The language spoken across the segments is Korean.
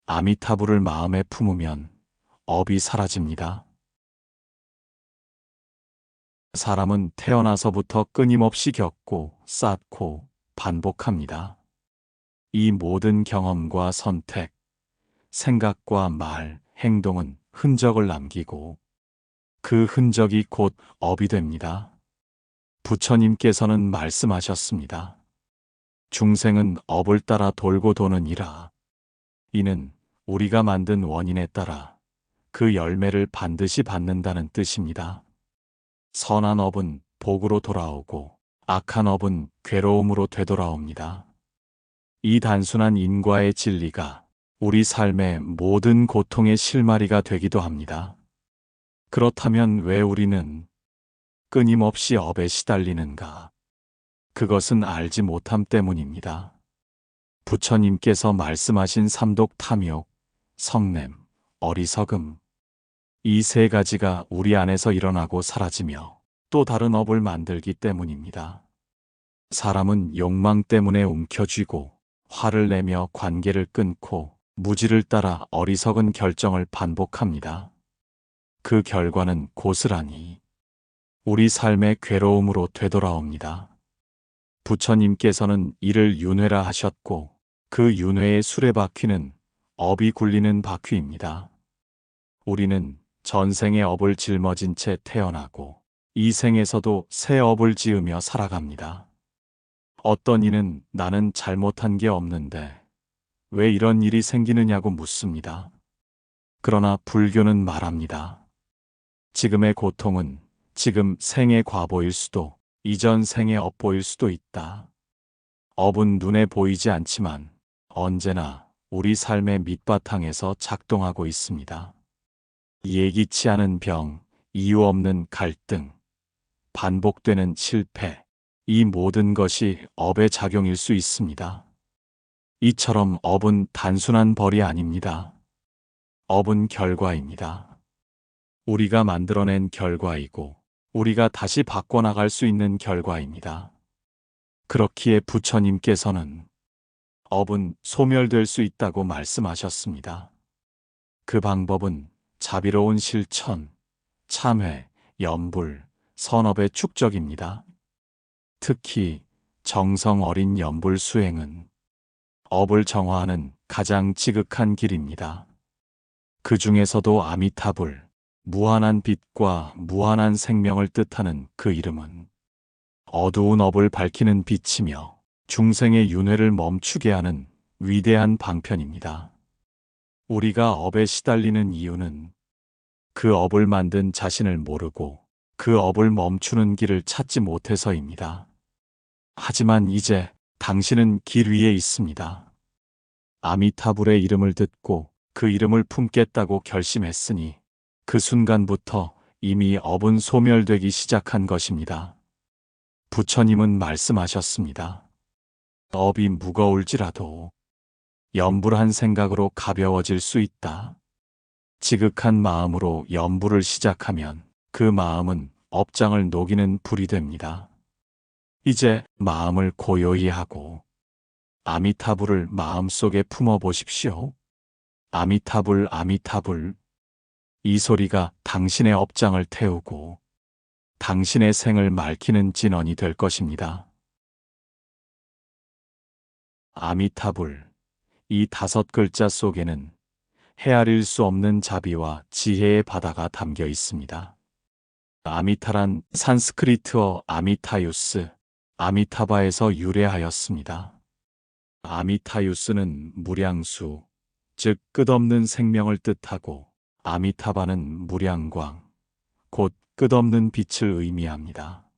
아미타불을 마음에 품으면 업이 사라집니다. 사람은 태어나서부터 끊임없이 겪고 쌓고 반복합니다. 이 모든 경험과 선택, 생각과 말, 행동은 흔적을 남기고 그 흔적이 곧 업이 됩니다. 부처님께서는 말씀하셨습니다. 중생은 업을 따라 돌고 도느니라. 이는 우리가 만든 원인에 따라 그 열매를 반드시 받는다는 뜻입니다. 선한 업은 복으로 돌아오고 악한 업은 괴로움으로 되돌아옵니다. 이 단순한 인과의 진리가 우리 삶의 모든 고통의 실마리가 되기도 합니다. 그렇다면 왜 우리는 끊임없이 업에 시달리는가? 그것은 알지 못함 때문입니다. 부처님께서 말씀하신 삼독 탐욕, 성냄, 어리석음, 이 세 가지가 우리 안에서 일어나고 사라지며 또 다른 업을 만들기 때문입니다. 사람은 욕망 때문에 움켜쥐고 화를 내며 관계를 끊고 무지를 따라 어리석은 결정을 반복합니다. 그 결과는 고스란히 우리 삶의 괴로움으로 되돌아옵니다. 부처님께서는 이를 윤회라 하셨고 그 윤회의 수레바퀴는 업이 굴리는 바퀴입니다. 우리는 전생의 업을 짊어진 채 태어나고 이 생에서도 새 업을 지으며 살아갑니다. 어떤 이는 나는 잘못한 게 없는데 왜 이런 일이 생기느냐고 묻습니다. 그러나 불교는 말합니다. 지금의 고통은 지금 생의 과보일 수도 이전 생의 업보일 수도 있다. 업은 눈에 보이지 않지만 언제나 우리 삶의 밑바탕에서 작동하고 있습니다. 예기치 않은 병, 이유 없는 갈등, 반복되는 실패, 이 모든 것이 업의 작용일 수 있습니다. 이처럼 업은 단순한 벌이 아닙니다. 업은 결과입니다. 우리가 만들어낸 결과이고 우리가 다시 바꿔나갈 수 있는 결과입니다. 그렇기에 부처님께서는 업은 소멸될 수 있다고 말씀하셨습니다. 그 방법은 자비로운 실천, 참회, 염불, 선업의 축적입니다. 특히 정성 어린 염불 수행은 업을 정화하는 가장 지극한 길입니다. 그 중에서도 아미타불, 무한한 빛과 무한한 생명을 뜻하는 그 이름은 어두운 업을 밝히는 빛이며 중생의 윤회를 멈추게 하는 위대한 방편입니다. 우리가 업에 시달리는 이유는 그 업을 만든 자신을 모르고 그 업을 멈추는 길을 찾지 못해서입니다. 하지만 이제 당신은 길 위에 있습니다. 아미타불의 이름을 듣고 그 이름을 품겠다고 결심했으니 그 순간부터 이미 업은 소멸되기 시작한 것입니다. 부처님은 말씀하셨습니다. 업이 무거울지라도 염불한 생각으로 가벼워질 수 있다. 지극한 마음으로 염불을 시작하면 그 마음은 업장을 녹이는 불이 됩니다. 이제 마음을 고요히 하고 아미타불을 마음속에 품어 보십시오. 아미타불, 아미타불. 이 소리가 당신의 업장을 태우고 당신의 생을 맑히는 진원이 될 것입니다. 아미타불, 이 5글자 속에는 헤아릴 수 없는 자비와 지혜의 바다가 담겨 있습니다. 아미타란 산스크리트어 아미타유스, 아미타바에서 유래하였습니다. 아미타유스는 무량수, 즉 끝없는 생명을 뜻하고 아미타바는 무량광, 곧 끝없는 빛을 의미합니다.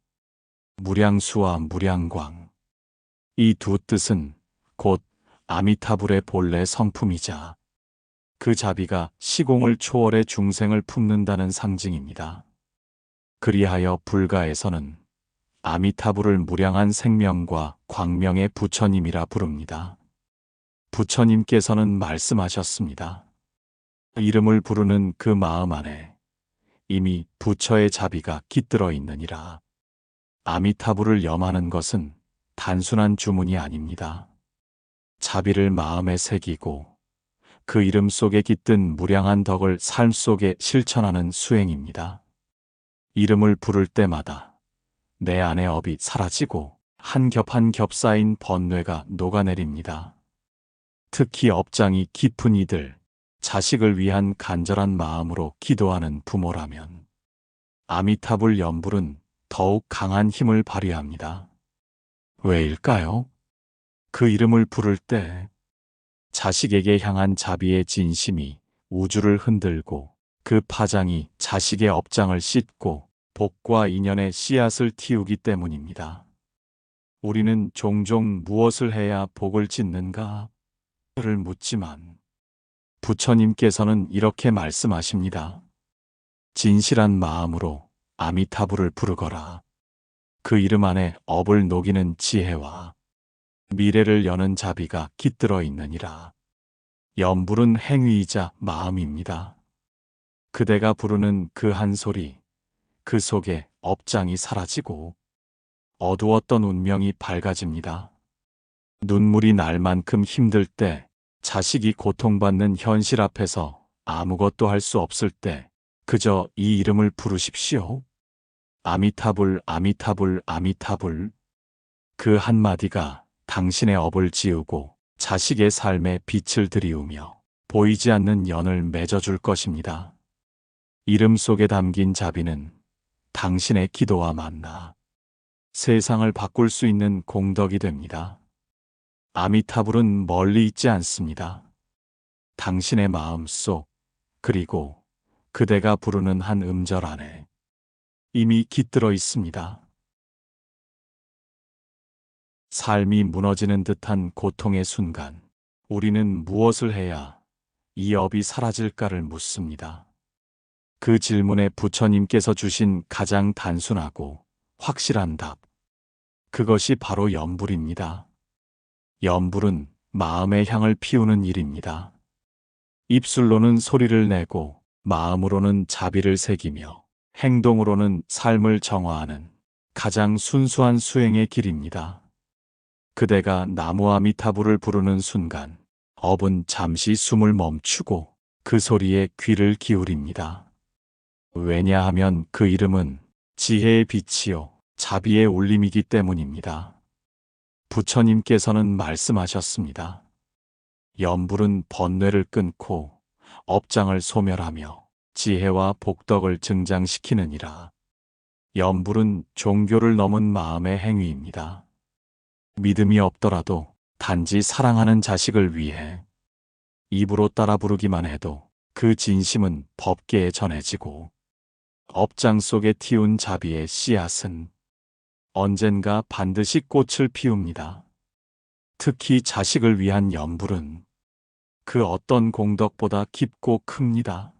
무량수와 무량광, 이 두 뜻은 곧 아미타불의 본래 성품이자 그 자비가 시공을 초월해 중생을 품는다는 상징입니다. 그리하여 불가에서는 아미타불을 무량한 생명과 광명의 부처님이라 부릅니다. 부처님께서는 말씀하셨습니다. 이름을 부르는 그 마음 안에 이미 부처의 자비가 깃들어 있느니라. 아미타불을 염하는 것은 단순한 주문이 아닙니다. 자비를 마음에 새기고 그 이름 속에 깃든 무량한 덕을 삶 속에 실천하는 수행입니다. 이름을 부를 때마다 내 안의 업이 사라지고 한 겹 한 겹 쌓인 번뇌가 녹아내립니다. 특히 업장이 깊은 이들, 자식을 위한 간절한 마음으로 기도하는 부모라면 아미타불 연불은 더욱 강한 힘을 발휘합니다. 왜일까요? 그 이름을 부를 때 자식에게 향한 자비의 진심이 우주를 흔들고 그 파장이 자식의 업장을 씻고 복과 인연의 씨앗을 틔우기 때문입니다. 우리는 종종 무엇을 해야 복을 짓는가? 를 묻지만 부처님께서는 이렇게 말씀하십니다. 진실한 마음으로 아미타불을 부르거라. 그 이름 안에 업을 녹이는 지혜와 미래를 여는 자비가 깃들어 있느니라. 연불은 행위이자 마음입니다. 그대가 부르는 그 한 소리, 그 속에 업장이 사라지고 어두웠던 운명이 밝아집니다. 눈물이 날 만큼 힘들 때, 자식이 고통받는 현실 앞에서 아무것도 할 수 없을 때 그저 이 이름을 부르십시오. 아미타불, 아미타불, 아미타불. 그 한마디가 당신의 업을 지우고 자식의 삶에 빛을 들이우며 보이지 않는 연을 맺어줄 것입니다. 이름 속에 담긴 자비는 당신의 기도와 만나 세상을 바꿀 수 있는 공덕이 됩니다. 아미타불은 멀리 있지 않습니다. 당신의 마음속, 그리고 그대가 부르는 한 음절 안에 이미 깃들어 있습니다. 삶이 무너지는 듯한 고통의 순간, 우리는 무엇을 해야 이 업이 사라질까를 묻습니다. 그 질문에 부처님께서 주신 가장 단순하고 확실한 답, 그것이 바로 연불입니다. 연불은 마음의 향을 피우는 일입니다. 입술로는 소리를 내고 마음으로는 자비를 새기며 행동으로는 삶을 정화하는 가장 순수한 수행의 길입니다. 그대가 나무 아미타불을 부르는 순간 업은 잠시 숨을 멈추고 그 소리에 귀를 기울입니다. 왜냐하면 그 이름은 지혜의 빛이요 자비의 울림이기 때문입니다. 부처님께서는 말씀하셨습니다. 연불은 번뇌를 끊고 업장을 소멸하며 지혜와 복덕을 증장시키느니라. 연불은 종교를 넘은 마음의 행위입니다. 믿음이 없더라도 단지 사랑하는 자식을 위해 입으로 따라 부르기만 해도 그 진심은 법계에 전해지고 업장 속에 틔운 자비의 씨앗은 언젠가 반드시 꽃을 피웁니다. 특히 자식을 위한 연불은 그 어떤 공덕보다 깊고 큽니다.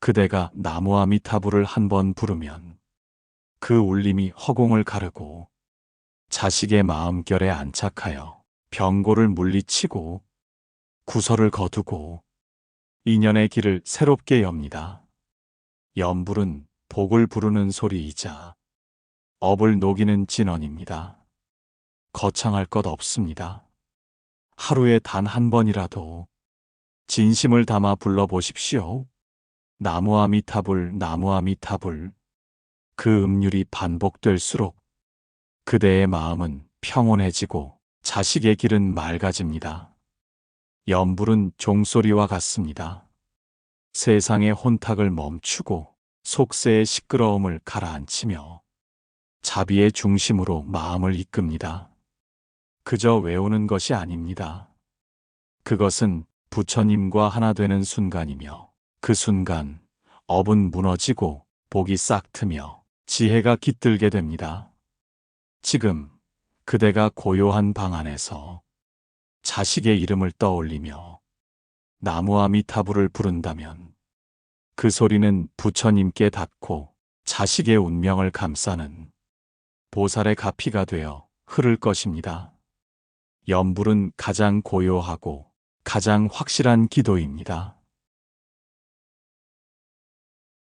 그대가 나무 아미타불을 한 번 부르면 그 울림이 허공을 가르고 자식의 마음결에 안착하여 병고를 물리치고 구설을 거두고 인연의 길을 새롭게 엽니다. 연불은 복을 부르는 소리이자 업을 녹이는 진언입니다. 거창할 것 없습니다. 하루에 단 한 번이라도 진심을 담아 불러보십시오. 나무 아미타불, 나무 아미타불. 그 음률이 반복될수록 그대의 마음은 평온해지고 자식의 길은 맑아집니다. 연불은 종소리와 같습니다. 세상의 혼탁을 멈추고 속세의 시끄러움을 가라앉히며 자비의 중심으로 마음을 이끕니다. 그저 외우는 것이 아닙니다. 그것은 부처님과 하나 되는 순간이며 그 순간 업은 무너지고 복이 싹트며 지혜가 깃들게 됩니다. 지금 그대가 고요한 방 안에서 자식의 이름을 떠올리며 나무 아미타불을 부른다면 그 소리는 부처님께 닿고 자식의 운명을 감싸는 보살의 가피가 되어 흐를 것입니다. 연불은 가장 고요하고 가장 확실한 기도입니다.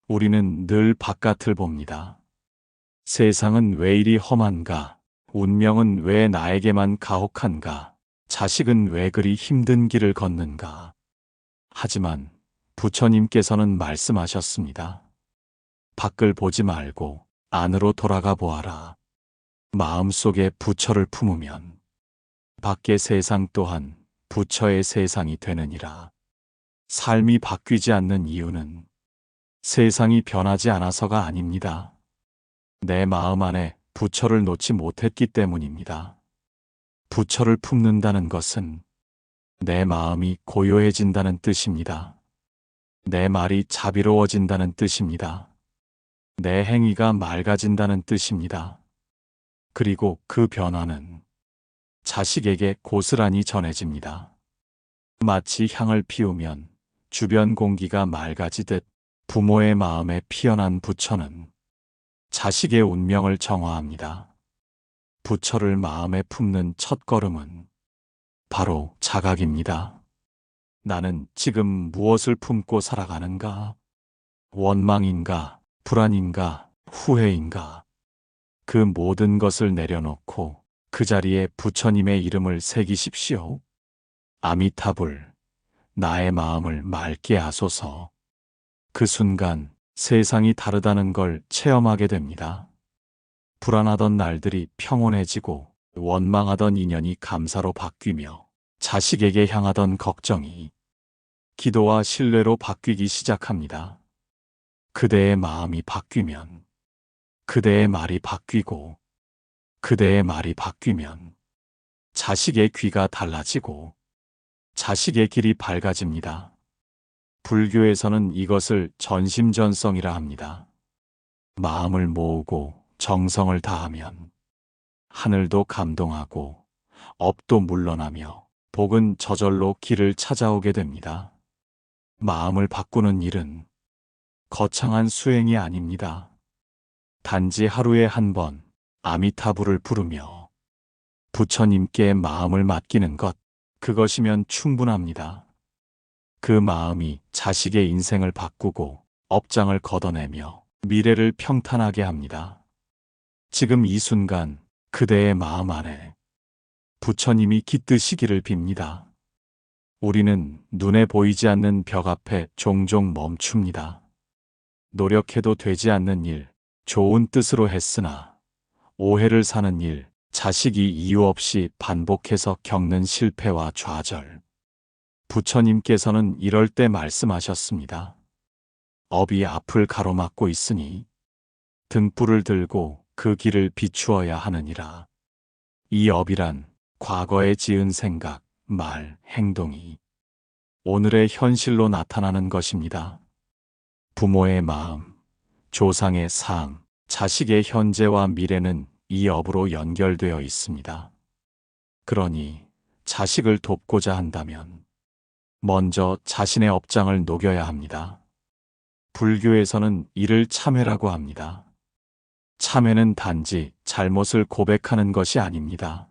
우리는 늘 바깥을 봅니다. 세상은 왜 이리 험한가? 운명은 왜 나에게만 가혹한가? 자식은 왜 그리 힘든 길을 걷는가? 하지만 부처님께서는 말씀하셨습니다. 밖을 보지 말고 안으로 돌아가 보아라. 마음속에 부처를 품으면 밖의 세상 또한 부처의 세상이 되느니라. 삶이 바뀌지 않는 이유는 세상이 변하지 않아서가 아닙니다. 내 마음 안에 부처를 놓지 못했기 때문입니다. 부처를 품는다는 것은 내 마음이 고요해진다는 뜻입니다. 내 말이 자비로워진다는 뜻입니다. 내 행위가 맑아진다는 뜻입니다. 그리고 그 변화는 자식에게 고스란히 전해집니다. 마치 향을 피우면 주변 공기가 맑아지듯 부모의 마음에 피어난 부처는 자식의 운명을 정화합니다. 부처를 마음에 품는 첫걸음은 바로 자각입니다. 나는 지금 무엇을 품고 살아가는가? 원망인가? 불안인가? 후회인가? 그 모든 것을 내려놓고 그 자리에 부처님의 이름을 새기십시오. 아미타불, 나의 마음을 맑게 하소서. 그 순간 세상이 다르다는 걸 체험하게 됩니다. 불안하던 날들이 평온해지고 원망하던 인연이 감사로 바뀌며 자식에게 향하던 걱정이 기도와 신뢰로 바뀌기 시작합니다. 그대의 마음이 바뀌면 그대의 말이 바뀌고 그대의 말이 바뀌면 자식의 귀가 달라지고 자식의 길이 밝아집니다. 불교에서는 이것을 전심전성이라 합니다. 마음을 모으고 정성을 다하면 하늘도 감동하고 업도 물러나며 복은 저절로 길을 찾아오게 됩니다. 마음을 바꾸는 일은 거창한 수행이 아닙니다. 단지 하루에 한 번 아미타불을 부르며 부처님께 마음을 맡기는 것, 그것이면 충분합니다. 그 마음이 자식의 인생을 바꾸고 업장을 걷어내며 미래를 평탄하게 합니다. 지금 이 순간 그대의 마음 안에 부처님이 깃드시기를 빕니다. 우리는 눈에 보이지 않는 벽 앞에 종종 멈춥니다. 노력해도 되지 않는 일, 좋은 뜻으로 했으나 오해를 사는 일, 자식이 이유 없이 반복해서 겪는 실패와 좌절. 부처님께서는 이럴 때 말씀하셨습니다. 업이 앞을 가로막고 있으니 등불을 들고 그 길을 비추어야 하느니라. 이 업이란 과거에 지은 생각, 말, 행동이 오늘의 현실로 나타나는 것입니다. 부모의 마음, 조상의 상, 자식의 현재와 미래는 이 업으로 연결되어 있습니다. 그러니 자식을 돕고자 한다면 먼저 자신의 업장을 녹여야 합니다. 불교에서는 이를 참회라고 합니다. 참회는 단지 잘못을 고백하는 것이 아닙니다.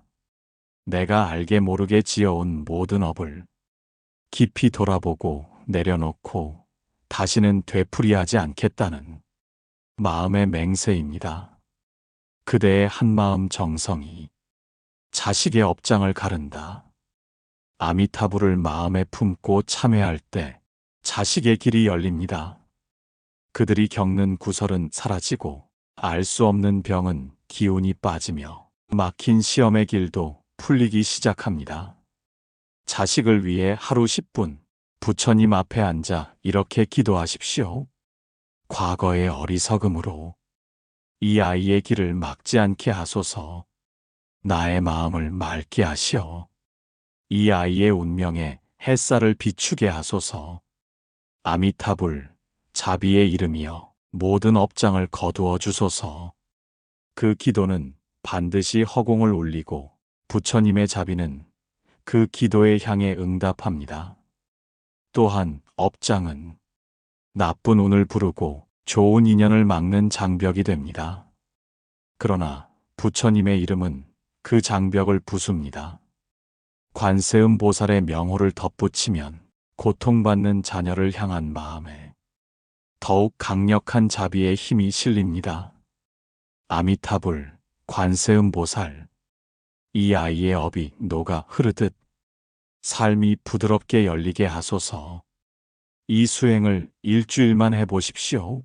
내가 알게 모르게 지어온 모든 업을 깊이 돌아보고 내려놓고 다시는 되풀이하지 않겠다는 마음의 맹세입니다. 그대의 한마음 정성이 자식의 업장을 가른다. 아미타불을 마음에 품고 참회할 때 자식의 길이 열립니다. 그들이 겪는 구설은 사라지고 알 수 없는 병은 기운이 빠지며 막힌 시험의 길도 풀리기 시작합니다. 자식을 위해 하루 10분 부처님 앞에 앉아 이렇게 기도하십시오. 과거의 어리석음으로 이 아이의 길을 막지 않게 하소서. 나의 마음을 맑게 하시어 이 아이의 운명에 햇살을 비추게 하소서. 아미타불, 자비의 이름이여 모든 업장을 거두어 주소서. 그 기도는 반드시 허공을 울리고 부처님의 자비는 그 기도에 향해 응답합니다. 또한 업장은 나쁜 운을 부르고 좋은 인연을 막는 장벽이 됩니다. 그러나 부처님의 이름은 그 장벽을 부숩니다. 관세음 보살의 명호를 덧붙이면 고통받는 자녀를 향한 마음에 더욱 강력한 자비의 힘이 실립니다. 아미타불, 관세음 보살, 이 아이의 업이 녹아 흐르듯 삶이 부드럽게 열리게 하소서. 이 수행을 일주일만 해보십시오.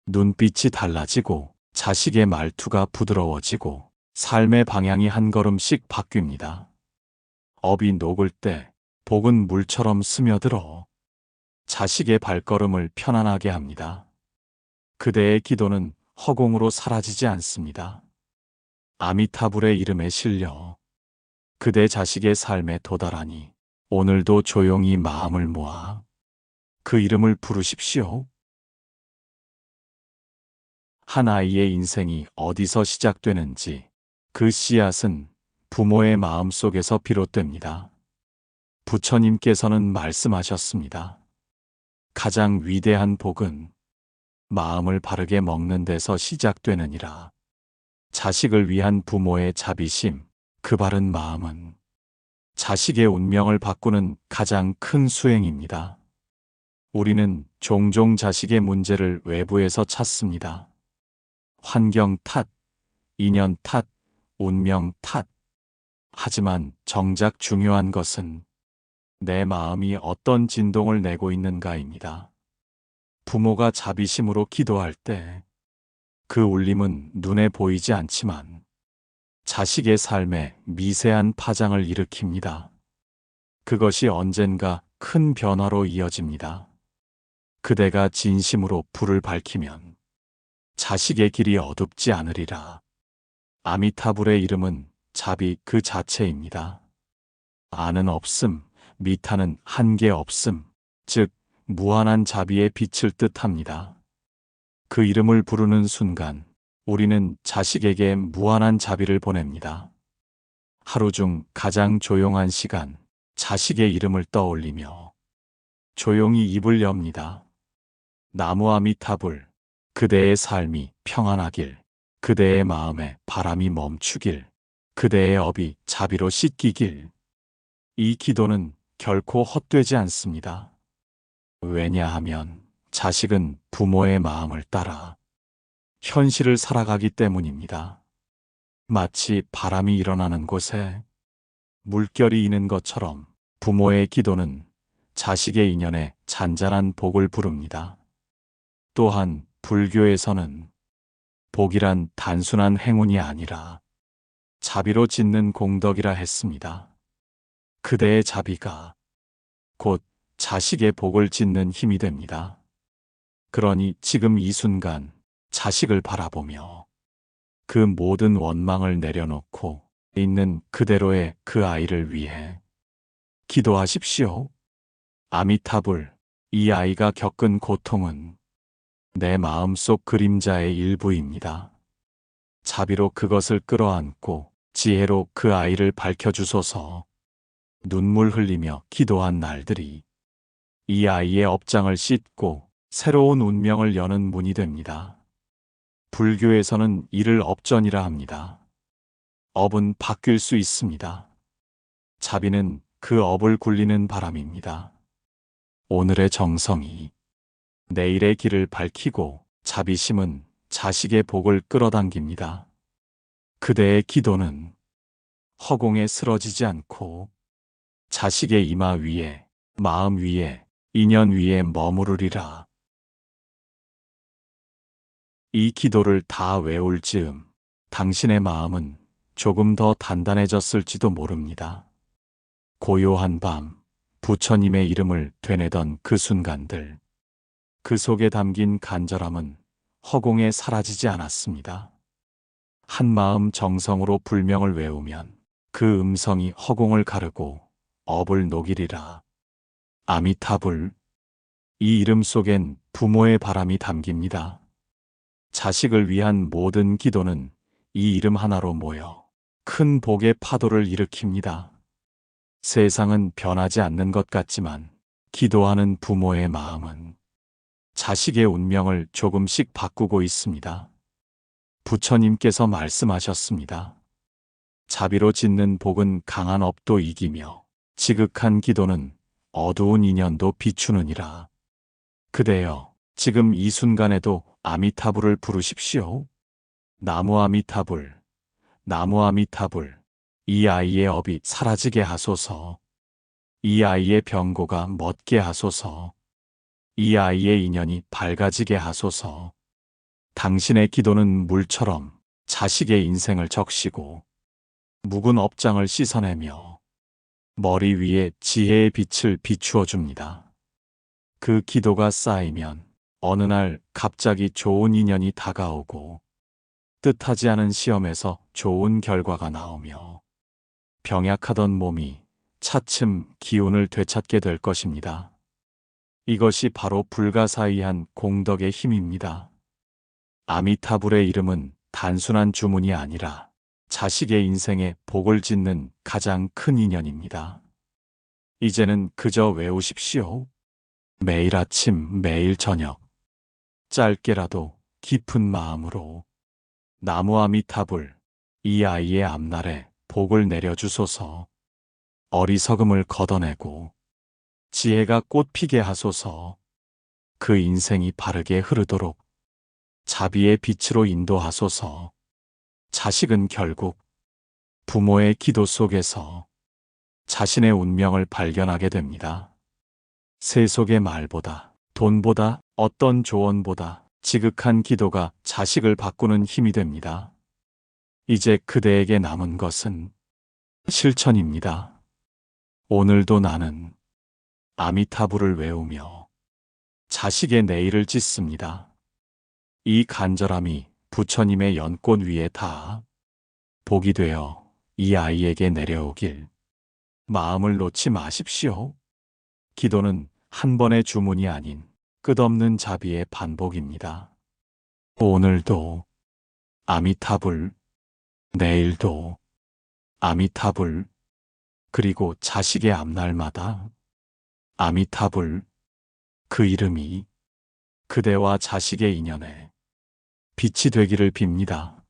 눈빛이 달라지고 자식의 말투가 부드러워지고 삶의 방향이 한 걸음씩 바뀝니다. 업이 녹을 때 복은 물처럼 스며들어 자식의 발걸음을 편안하게 합니다. 그대의 기도는 허공으로 사라지지 않습니다. 아미타불의 이름에 실려 그대 자식의 삶에 도달하니 오늘도 조용히 마음을 모아 그 이름을 부르십시오. 한 아이의 인생이 어디서 시작되는지 그 씨앗은 부모의 마음 속에서 비롯됩니다. 부처님께서는 말씀하셨습니다. 가장 위대한 복은 마음을 바르게 먹는 데서 시작되느니라. 자식을 위한 부모의 자비심, 그 바른 마음은 자식의 운명을 바꾸는 가장 큰 수행입니다. 우리는 종종 자식의 문제를 외부에서 찾습니다. 환경 탓, 인연 탓, 운명 탓. 하지만 정작 중요한 것은 내 마음이 어떤 진동을 내고 있는가입니다. 부모가 자비심으로 기도할 때 그 울림은 눈에 보이지 않지만 자식의 삶에 미세한 파장을 일으킵니다. 그것이 언젠가 큰 변화로 이어집니다. 그대가 진심으로 불을 밝히면 자식의 길이 어둡지 않으리라. 아미타불의 이름은 자비 그 자체입니다. 아는 없음, 미타는 한계 없음, 즉 무한한 자비의 빛을 뜻합니다. 그 이름을 부르는 순간 우리는 자식에게 무한한 자비를 보냅니다. 하루 중 가장 조용한 시간, 자식의 이름을 떠올리며 조용히 입을 엽니다. 나무 아미타불, 그대의 삶이 평안하길, 그대의 마음에 바람이 멈추길, 그대의 업이 자비로 씻기길. 이 기도는 결코 헛되지 않습니다. 왜냐하면 자식은 부모의 마음을 따라 현실을 살아가기 때문입니다. 마치 바람이 일어나는 곳에 물결이 있는 것처럼 부모의 기도는 자식의 인연에 잔잔한 복을 부릅니다. 또한 불교에서는 복이란 단순한 행운이 아니라 자비로 짓는 공덕이라 했습니다. 그대의 자비가 곧 자식의 복을 짓는 힘이 됩니다. 그러니 지금 이 순간 자식을 바라보며 그 모든 원망을 내려놓고 있는 그대로의 그 아이를 위해 기도하십시오. 아미타불, 이 아이가 겪은 고통은 내 마음속 그림자의 일부입니다. 자비로 그것을 끌어안고 지혜로 그 아이를 밝혀주소서. 눈물 흘리며 기도한 날들이 이 아이의 업장을 씻고 새로운 운명을 여는 문이 됩니다. 불교에서는 이를 업전이라 합니다. 업은 바뀔 수 있습니다. 자비는 그 업을 굴리는 바람입니다. 오늘의 정성이 내일의 길을 밝히고 자비심은 자식의 복을 끌어당깁니다. 그대의 기도는 허공에 쓰러지지 않고 자식의 이마 위에, 마음 위에, 인연 위에 머무르리라. 이 기도를 다 외울 즈음 당신의 마음은 조금 더 단단해졌을지도 모릅니다. 고요한 밤, 부처님의 이름을 되뇌던 그 순간들, 그 속에 담긴 간절함은 허공에 사라지지 않았습니다. 한 마음 정성으로 불명을 외우면 그 음성이 허공을 가르고 업을 녹이리라. 아미타불, 이 이름 속엔 부모의 바람이 담깁니다. 자식을 위한 모든 기도는 이 이름 하나로 모여 큰 복의 파도를 일으킵니다. 세상은 변하지 않는 것 같지만 기도하는 부모의 마음은 자식의 운명을 조금씩 바꾸고 있습니다. 부처님께서 말씀하셨습니다. 자비로 짓는 복은 강한 업도 이기며 지극한 기도는 어두운 인연도 비추느니라. 그대여, 지금 이 순간에도 아미타불을 부르십시오. 나무 아미타불, 나무 아미타불. 이 아이의 업이 사라지게 하소서. 이 아이의 병고가 멎게 하소서. 이 아이의 인연이 밝아지게 하소서. 당신의 기도는 물처럼 자식의 인생을 적시고 묵은 업장을 씻어내며 머리 위에 지혜의 빛을 비추어 줍니다. 그 기도가 쌓이면 어느 날 갑자기 좋은 인연이 다가오고 뜻하지 않은 시험에서 좋은 결과가 나오며 병약하던 몸이 차츰 기운을 되찾게 될 것입니다. 이것이 바로 불가사의한 공덕의 힘입니다. 아미타불의 이름은 단순한 주문이 아니라 자식의 인생에 복을 짓는 가장 큰 인연입니다. 이제는 그저 외우십시오. 매일 아침, 매일 저녁, 짧게라도 깊은 마음으로 나무 아미타불, 이 아이의 앞날에 복을 내려주소서. 어리석음을 걷어내고 지혜가 꽃피게 하소서. 그 인생이 바르게 흐르도록 자비의 빛으로 인도하소서. 자식은 결국 부모의 기도 속에서 자신의 운명을 발견하게 됩니다. 세속의 말보다, 돈보다, 어떤 조언보다 지극한 기도가 자식을 바꾸는 힘이 됩니다. 이제 그대에게 남은 것은 실천입니다. 오늘도 나는 아미타불을 외우며 자식의 내일을 짓습니다. 이 간절함이 부처님의 연꽃 위에 닿아 복이 되어 이 아이에게 내려오길. 마음을 놓지 마십시오. 기도는 한 번의 주문이 아닌 끝없는 자비의 반복입니다. 오늘도 아미타불, 내일도 아미타불, 그리고 자식의 앞날마다 아미타불, 그 이름이 그대와 자식의 인연에 빛이 되기를 빕니다.